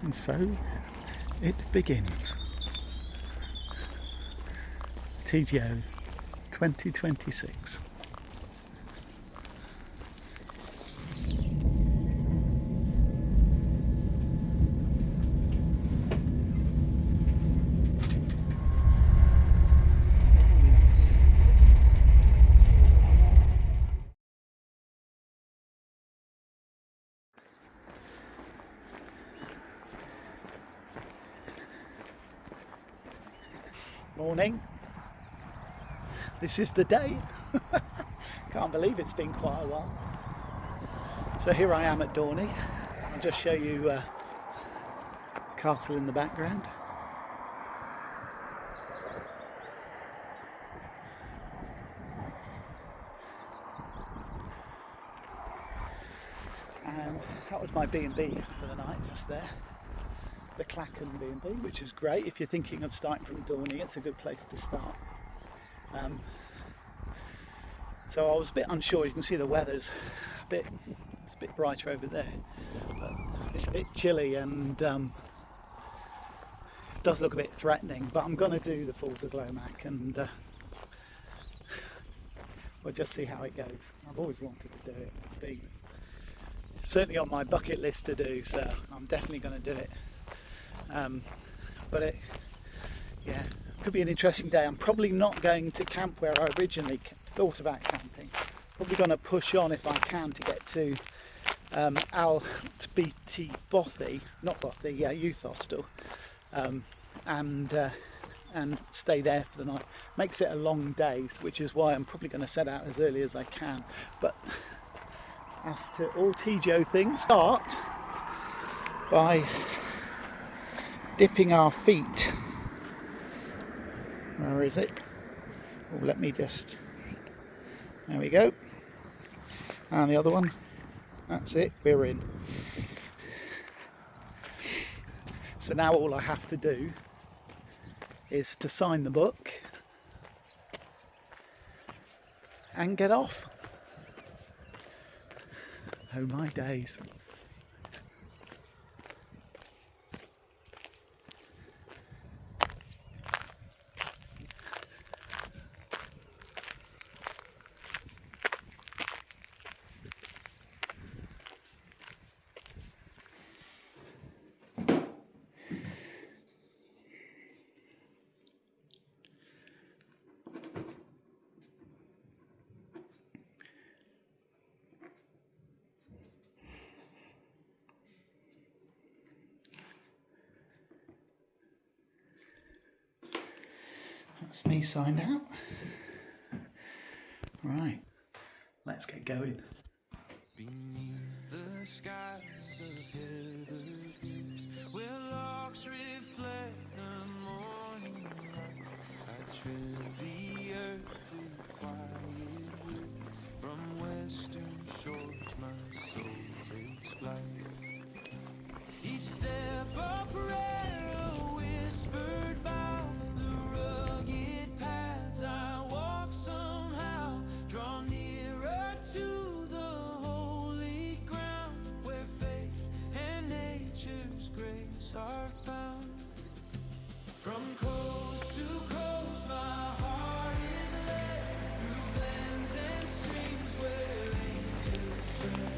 And so it begins. TGO 2026. Morning. This is the day. Can't believe it's been quite a while. So here I am at Dornie. I'll just show you castle in the background. And that was my B&B for the night just there. The Clachan B&B, which is great if you're thinking of starting from Dornie. It's a good place to start. So I was a bit unsure. You can see the weather's it's a bit brighter over there, but it's a bit chilly and it does look a bit threatening. But I'm going to do the Falls of Glomach and we'll just see how it goes. I've always wanted to do it. It's been certainly on my bucket list to do, so I'm definitely going to do it. But it could be an interesting day. I'm probably not going to camp where I originally thought about camping. Probably going to push on if I can to get to Allt, Beithe, youth hostel, and stay there for the night. Makes it a long day, which is why I'm probably going to set out as early as I can. But as to all TGO things, start by dipping our feet. Where is it? Oh, let me just. There we go. And the other one. That's it. We're in. So now all I have to do is to sign the book and get off. Oh my days. That's me signed out. Right, let's get going. Beneath the skies of heather hues, where larks reflect the morning light, I tread the earth with quiet will. From western shores my soul takes flight. Each step a prayer, a whispered vow. The rugged paths I walk somehow draw nearer to the holy ground, where faith and nature's grace are found. From coast to coast my heart is led, through glens and streams where angels tread.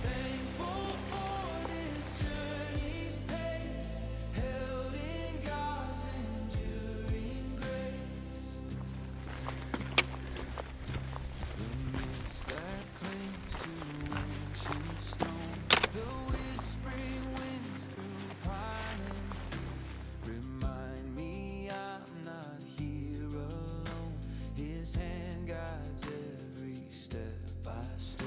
Thankful for this journey's pace, held in God's enduring grace. The mist that clings to ancient stone, the whispering winds through pine and field, remind me I'm not here alone. His hand guides every step I stir.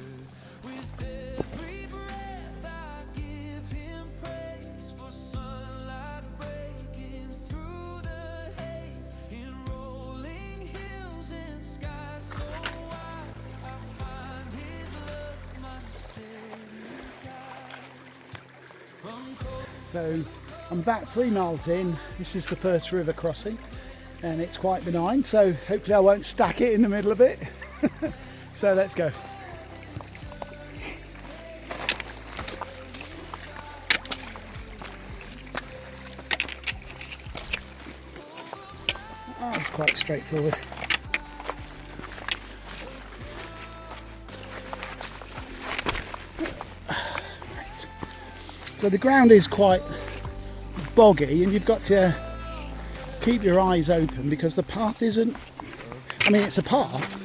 With every breath I give him praise, for sunlight breaking through the haze, in rolling hills and skies so wide, I find his love my steady guide. From cold So I'm about 3 miles in. This is the first river crossing and it's quite benign, so hopefully I won't stack it in the middle of it. So let's go. quite straightforward. Right. So the ground is quite boggy, and you've got to keep your eyes open because the path isn't, I mean, it's a path,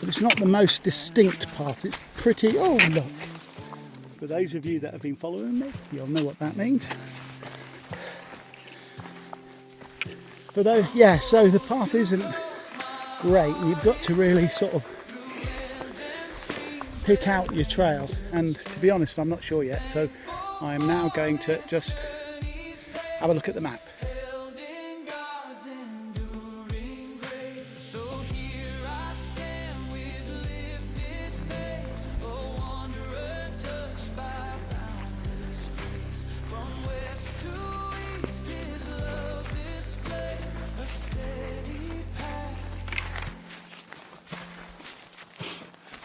but it's not the most distinct path. It's pretty, oh look. For those of you that have been following me, you'll know what that means. But though, yeah, so the path isn't great, and you've got to really sort of pick out your trail. And to be honest, I'm not sure yet, so I am now going to just have a look at the map.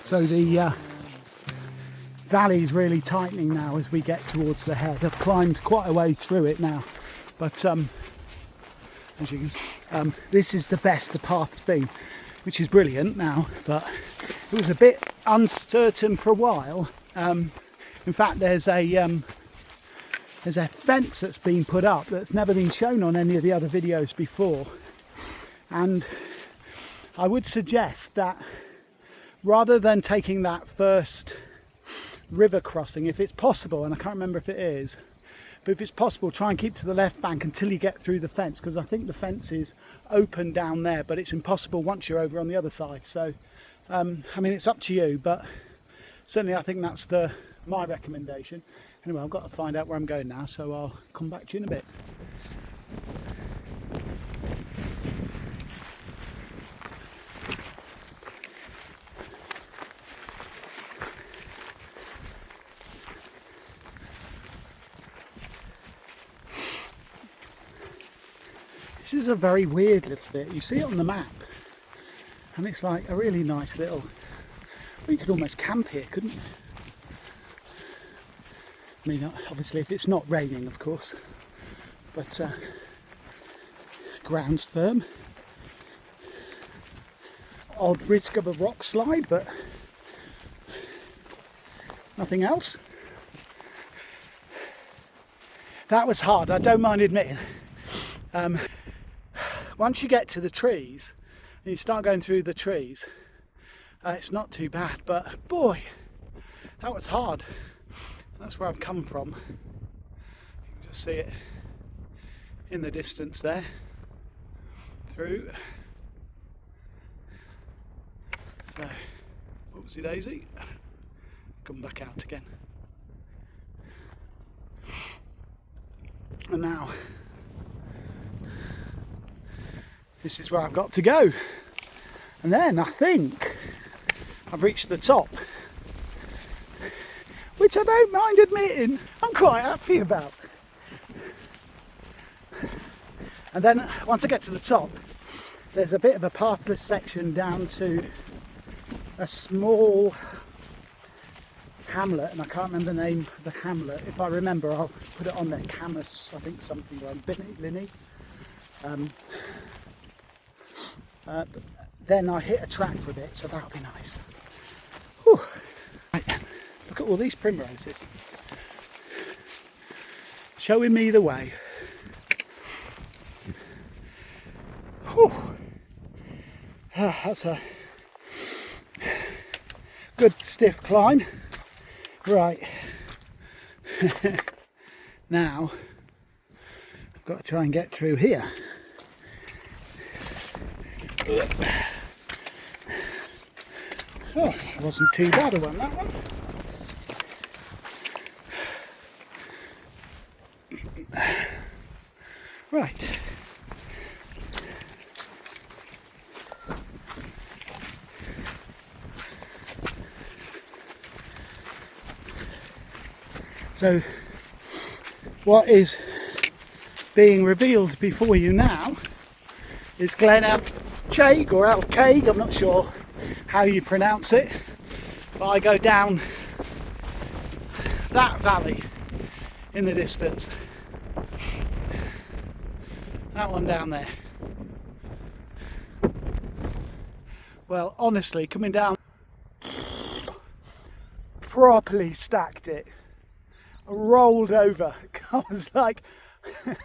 So the valley is really tightening now as we get towards the head. I've climbed quite a way through it now, but as you can see, this is the best the path's been, which is brilliant now, but it was a bit uncertain for a while. In fact, there's a fence that's been put up that's never been shown on any of the other videos before, and I would suggest that rather than taking that first river crossing, if it's possible, and I can't remember if it is, but if it's possible, try and keep to the left bank until you get through the fence, because I think the fence is open down there, but it's impossible once you're over on the other side. So I mean, it's up to you, but certainly I think that's my recommendation. Anyway, I've got to find out where I'm going now, so I'll come back to you in a bit. This is a very weird little bit. You see it on the map, and it's like a really nice little, well, you could almost camp here, couldn't you? I mean, obviously if it's not raining, of course, but ground's firm. Odd risk of a rock slide, but nothing else. That was hard, I don't mind admitting. Once you get to the trees and you start going through the trees, it's not too bad, but boy, that was hard. That's where I've come from. You can just see it in the distance there. Through. So, whoopsie daisy. Come back out again. And now, this is where I've got to go. And then I think I've reached the top, which I don't mind admitting I'm quite happy about. And then once I get to the top, there's a bit of a pathless section down to a small hamlet, and I can't remember the name of the hamlet. If I remember, I'll put it on there. Camus, I think, something like Binny. Then I hit a track for a bit, so that'll be nice. Whew. Right, look at all these primroses, showing me the way. Whew. That's a good stiff climb. Right, now I've got to try and get through here. Oh, it wasn't too bad a one, that one. Right. So, what is being revealed before you now is Glomach or Allt, I'm not sure how you pronounce it, but I go down that valley in the distance, that one down there, Well, honestly, coming down, properly stacked it. I rolled over. I was like, it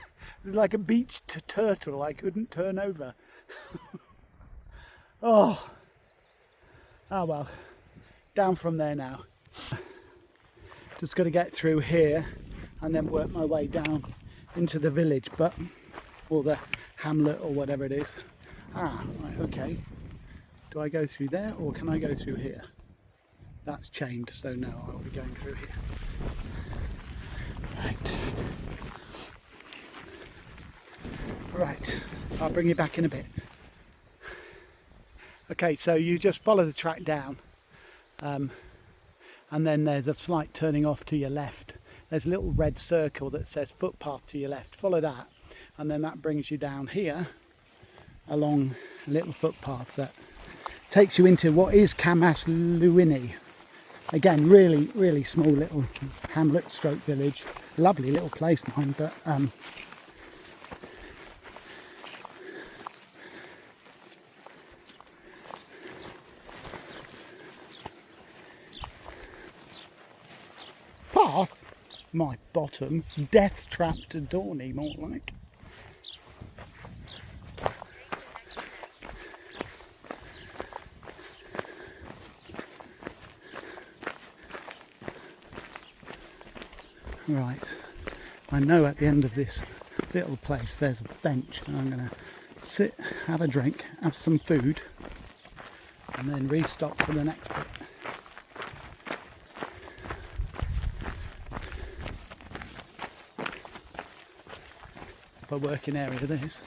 was like a beached turtle. I couldn't turn over. Oh well, down from there now. Just got to get through here and then work my way down into the village, or the hamlet or whatever it is. Right, okay. Do I go through there or can I go through here? That's chained, so no, I'll be going through here. Right, I'll bring you back in a bit. Okay, so you just follow the track down, and then there's a slight turning off to your left. There's a little red circle that says footpath to your left. Follow that, and then that brings you down here along a little footpath that takes you into what is Camas Luini. Again, really, really small little hamlet stroke village. Lovely little place, mind, but path, my bottom, death trap to Dornie, more like. Right, I know at the end of this little place there's a bench and I'm going to sit, have a drink, have some food and then restock for the next bit. A working area this.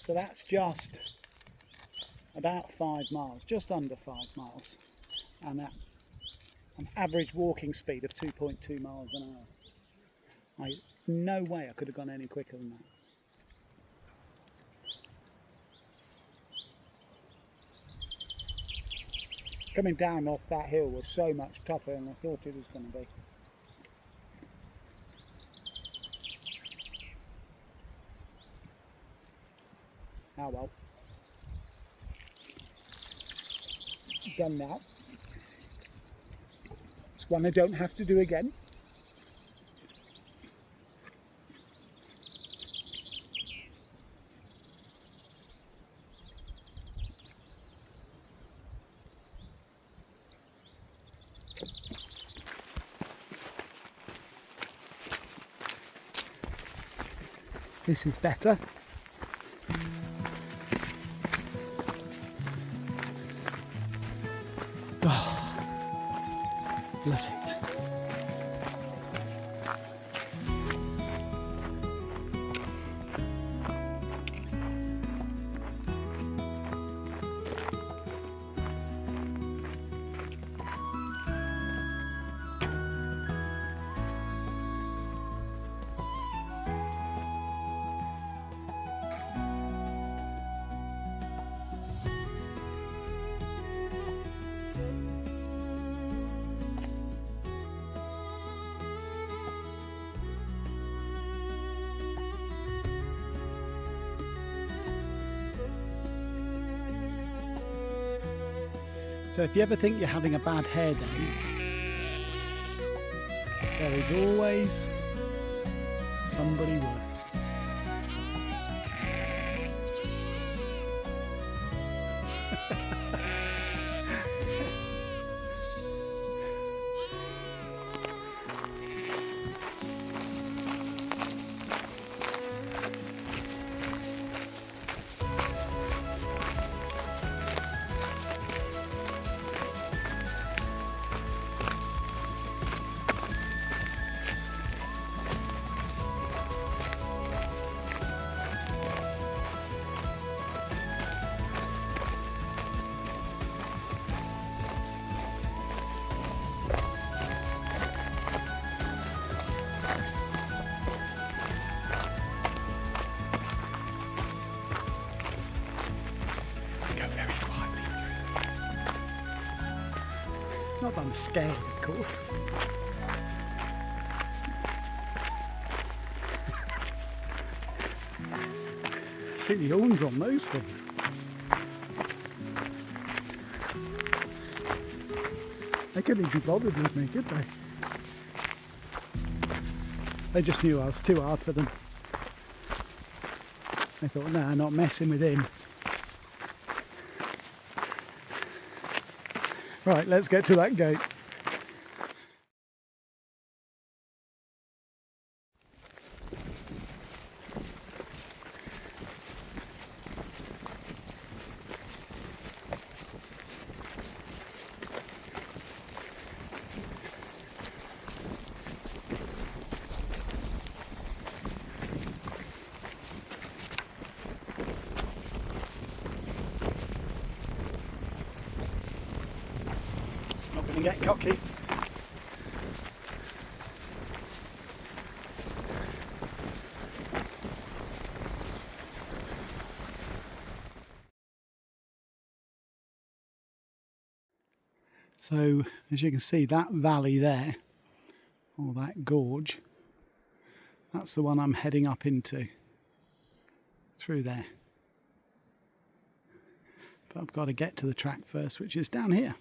So that's just about 5 miles, just under 5 miles, and at an average walking speed of 2.2 miles an hour. There's no way I could have gone any quicker than that. Coming down off that hill was so much tougher than I thought it was going to be. Oh well. Done now. It's one I don't have to do again. This is better. Love it. So if you ever think you're having a bad hair day, there is always somebody worse. go very quietly. Not that I'm scared, of course. See the horns on those things. They couldn't even be bothered with me, could they? They just knew I was too hard for them. They thought, no, not messing with him. Right, let's get to that gate. Not going to get cocky. So, as you can see, that valley there, or that gorge, that's the one I'm heading up into, through there. But I've got to get to the track first, which is down here.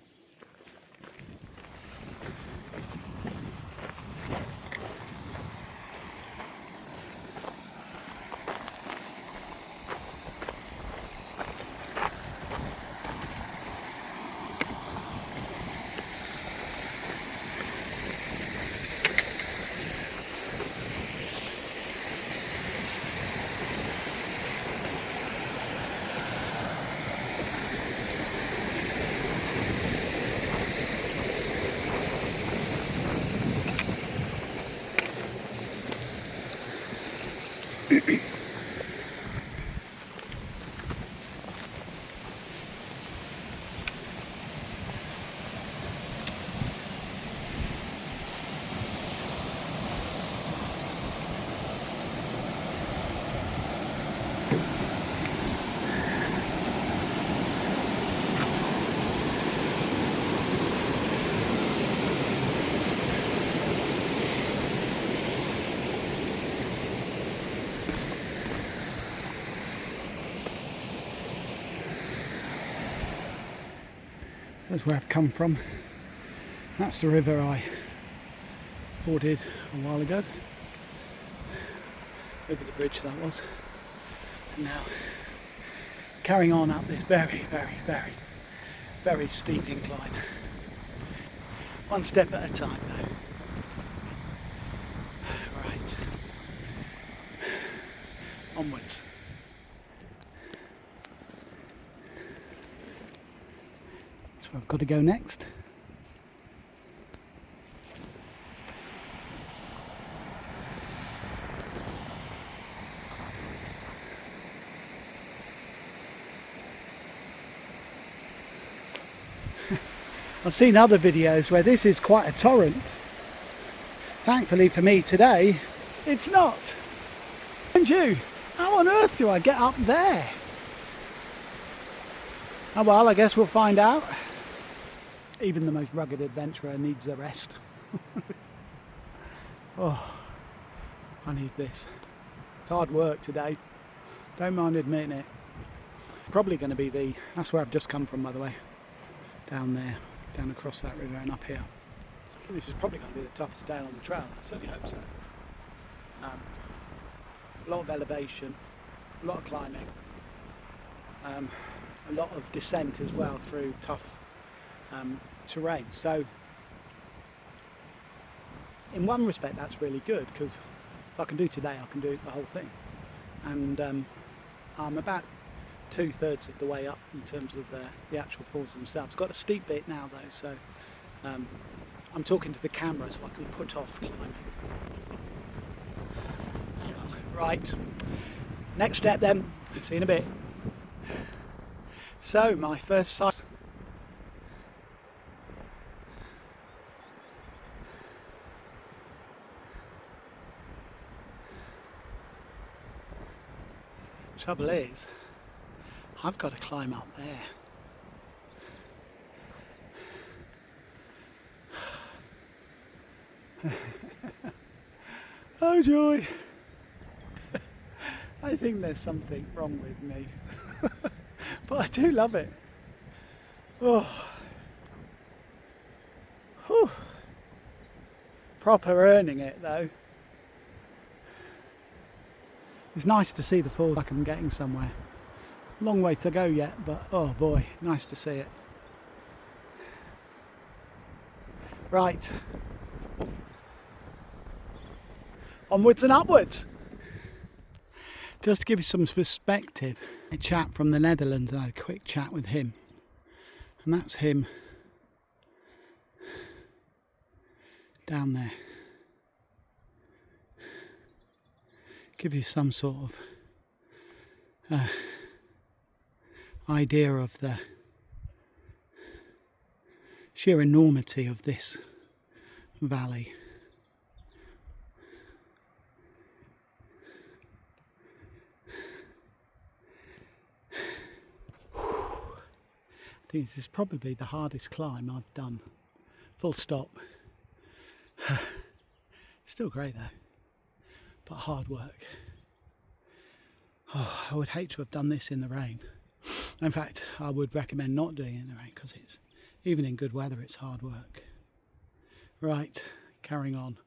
That's where I've come from. That's the river I forded a while ago. Over the bridge that was. And now carrying on up this very, very, very, very steep incline. One step at a time though. Right. Onwards. So I've got to go next. I've seen other videos where this is quite a torrent. Thankfully for me today, it's not. And you, how on earth do I get up there? Oh well, I guess we'll find out. Even the most rugged adventurer needs a rest. Oh, I need this. It's hard work today. Don't mind admitting it. Probably going to be that's where I've just come from, by the way. Down there, down across that river and up here. This is probably going to be the toughest day on the trail. I certainly hope so. A lot of elevation, a lot of climbing, a lot of descent as well through tough terrain. So in one respect that's really good, because if I can do today I can do the whole thing. And I'm about 2/3 of the way up in terms of the actual falls themselves. Got a steep bit now though, so I'm talking to the camera so I can put off climbing. Right, next step then, see you in a bit. So my first sight. Trouble is, I've got to climb up there. Oh joy! I think there's something wrong with me, but I do love it. Oh, whew. Proper earning it though. It's nice to see the falls, like I'm getting somewhere. Long way to go yet, but oh boy, nice to see it. Right. Onwards and upwards. Just to give you some perspective, a chap from the Netherlands, I had a quick chat with him. And that's him down there. Give you some sort of idea of the sheer enormity of this valley. I think this is probably the hardest climb I've done. Full stop. Still great though, but hard work. Oh, I would hate to have done this in the rain. In fact, I would recommend not doing it in the rain because it's, even in good weather, it's hard work. Right, carrying on.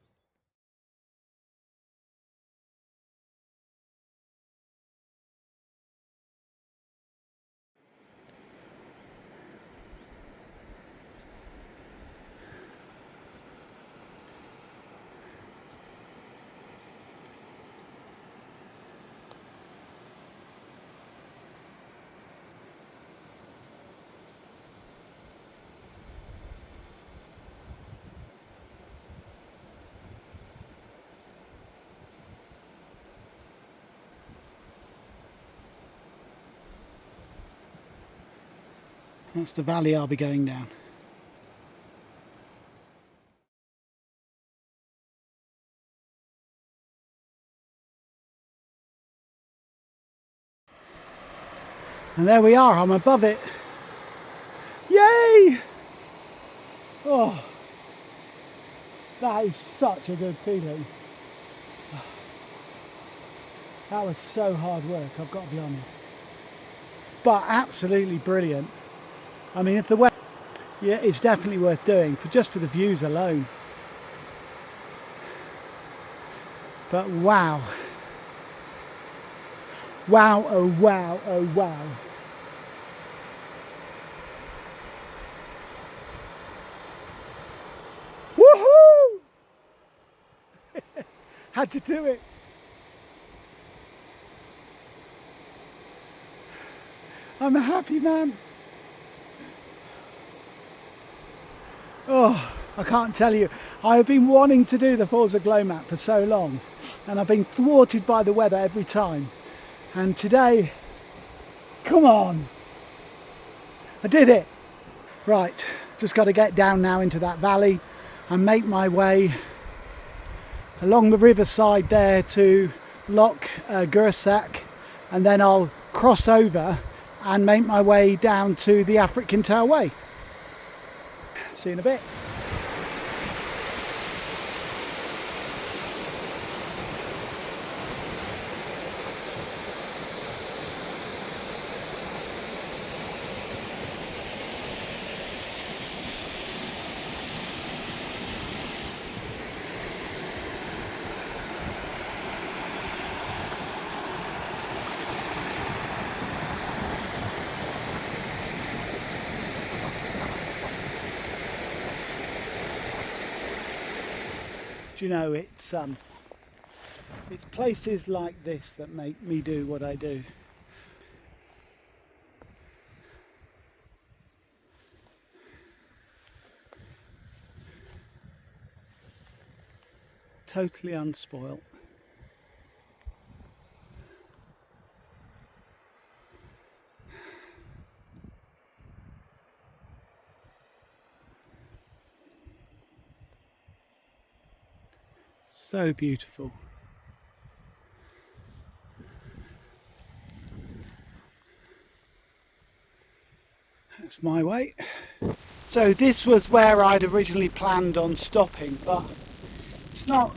That's the valley I'll be going down. And there we are, I'm above it. Yay! Oh, that is such a good feeling. That was so hard work, I've got to be honest. But absolutely brilliant. I mean, if the weather, yeah, it's definitely worth doing for just for the views alone. But wow. Wow, oh wow, oh wow. Woohoo! Had to do it. I'm a happy man. Oh, I can't tell you. I have been wanting to do the Falls of Glomach for so long, and I've been thwarted by the weather every time. And today, come on, I did it. Right, just got to get down now into that valley and make my way along the riverside there to Loch Gersak, and then I'll cross over and make my way down to the African Tailway. See you in a bit. Do you know, it's places like this that make me do what I do. Totally unspoilt. So beautiful. That's my way. So this was where I'd originally planned on stopping, but it's not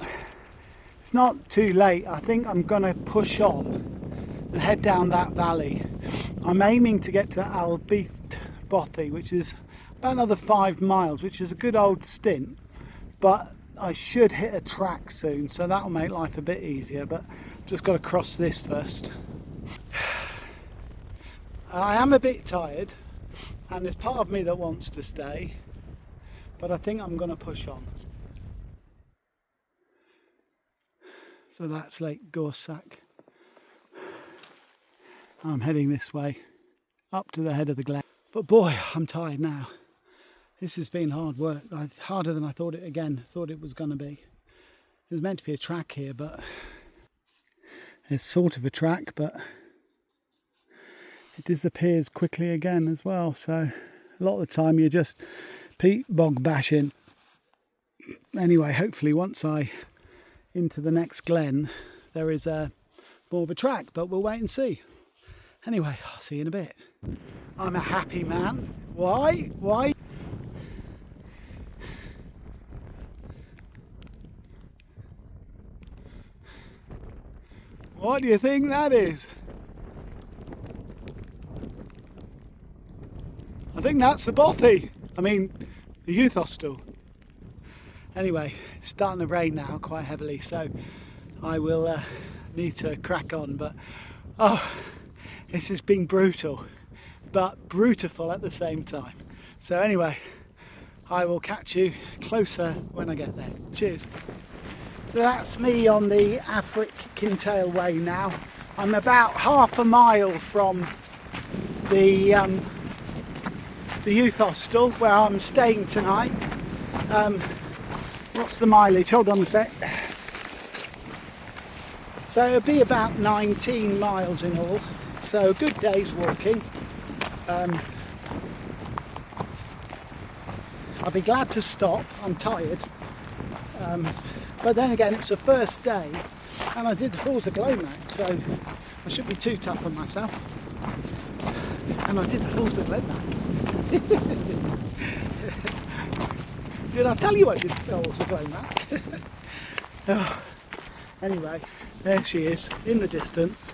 too late. I think I'm gonna push on and head down that valley. I'm aiming to get to Allt, which is about another 5 miles, which is a good old stint, but I should hit a track soon, so that'll make life a bit easier, but just got to cross this first. I am a bit tired and there's part of me that wants to stay, but I think I'm going to push on. So that's Lake Gorsack. I'm heading this way up to the head of the glen, but boy, I'm tired now. This has been hard work, harder than I thought it was going to be. There's meant to be a track here, but there's sort of a track, but it disappears quickly again as well. So a lot of the time you're just peat bog bashing. Anyway, hopefully once I into the next glen, there is more of a track, but we'll wait and see. Anyway, I'll see you in a bit. I'm a happy man. Why? What do you think that is? I think that's the Beithe. I mean, the youth hostel. Anyway, it's starting to rain now quite heavily, so I will need to crack on. But this has been brutal, but brutal at the same time. So anyway, I will catch you closer when I get there. Cheers. So that's me on the Afric Kintail Way now. I'm about half a mile from the youth hostel where I'm staying tonight. What's the mileage? Hold on a sec. So it'll be about 19 miles in all. So a good day's walking. I'll be glad to stop. I'm tired. But then again, it's the first day and I did the Falls of Glomach, so I shouldn't be too tough on myself. And I did the Falls of Glomach. Did I tell you I did the Falls of Glomach? Anyway, there she is in the distance.